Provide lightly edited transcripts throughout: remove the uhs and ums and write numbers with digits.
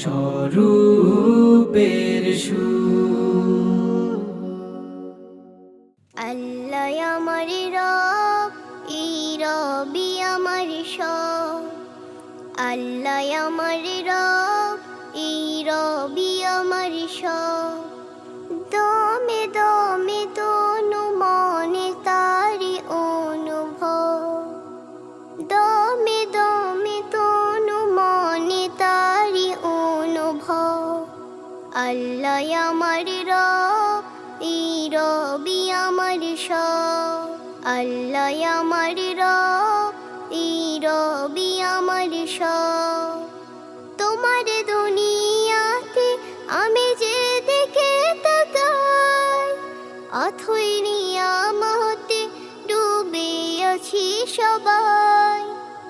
স্বরূপের সুর। আল্লাহ আমার রব, এই রবি আমার সব। আল্লাহ আমার রব, এই রবি আমার সব। দমে দমে তনু মনে তারি অনুভব। দমে দমে তনু মনে তারি অনুভব। আল্লাহ আমার রব, এই রবি আমার সব। আল্লাহ আমার রব, এই রবি আমার সব। তোমার দুনিয়াতে আমি যে দিকে তাকাই, অথই নিয়ামতে ডুবে আছি সবাই।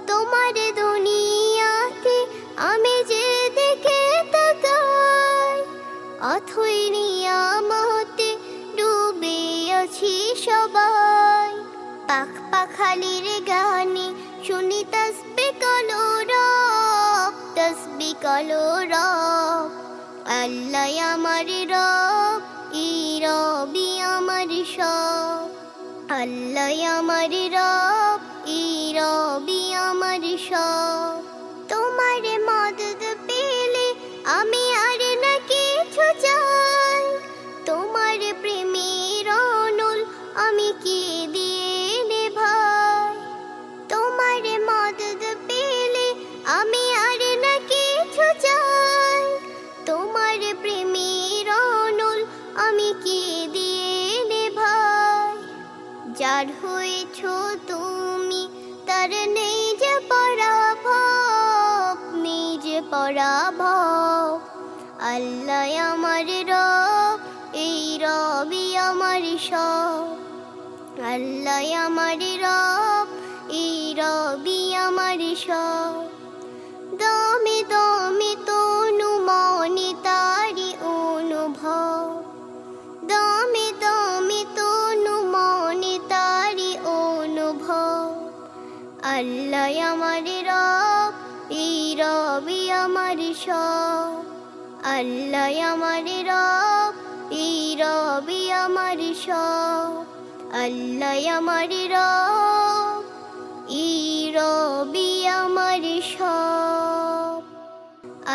তোমার দুনিয়াতে আমি যে দিকে তাকাই, অথই নিয়ামতে ডুবে আছি সবাই। পাখ পাখালির গানে শুনি তসবিহ কলরব, তসবিহ কলরব। আল্লাহ আমার রব, এই রবি আমার সব। আল্লাহ আমার রব, এই রবি আমার সব। তোমার মদদ পেলে আমি আর না কিছু চাই। তোমার প্রেমের অনল আমি কি দিয়ে নেভাই। তোমার মদদ পেলে আমি আর না কিছু চাই। তোমার প্রেমের অনল আমি কি দিয়ে নেভাই। যার হয়েছ তুমি তার নেই যে পরাভব, নেই যে পরাভব। আল্লাহ আমার রব, এই রবি আমার সব। আল্লাহ আমার রব, এই রবি আমার সব। দমে দমে তনু মনে তারি অনুভব। দমে দমে তনু মনে তারি অনুভব। আল্লাহ আমার রব, এই রবি আমার সব। আল্লাহ আমার রব, এই রবি আমার সব। আল্লাহ আমার রব, এই রবি আমার সব।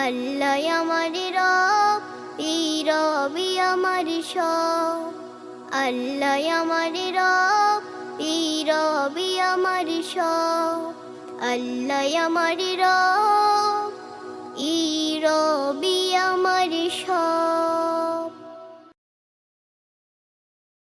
আল্লাহ আমার রব, এই রবি আমার সব। আল্লাহ আমার রব, এই রবি আমার সব। আল্লাহ আমার রব, এই রবি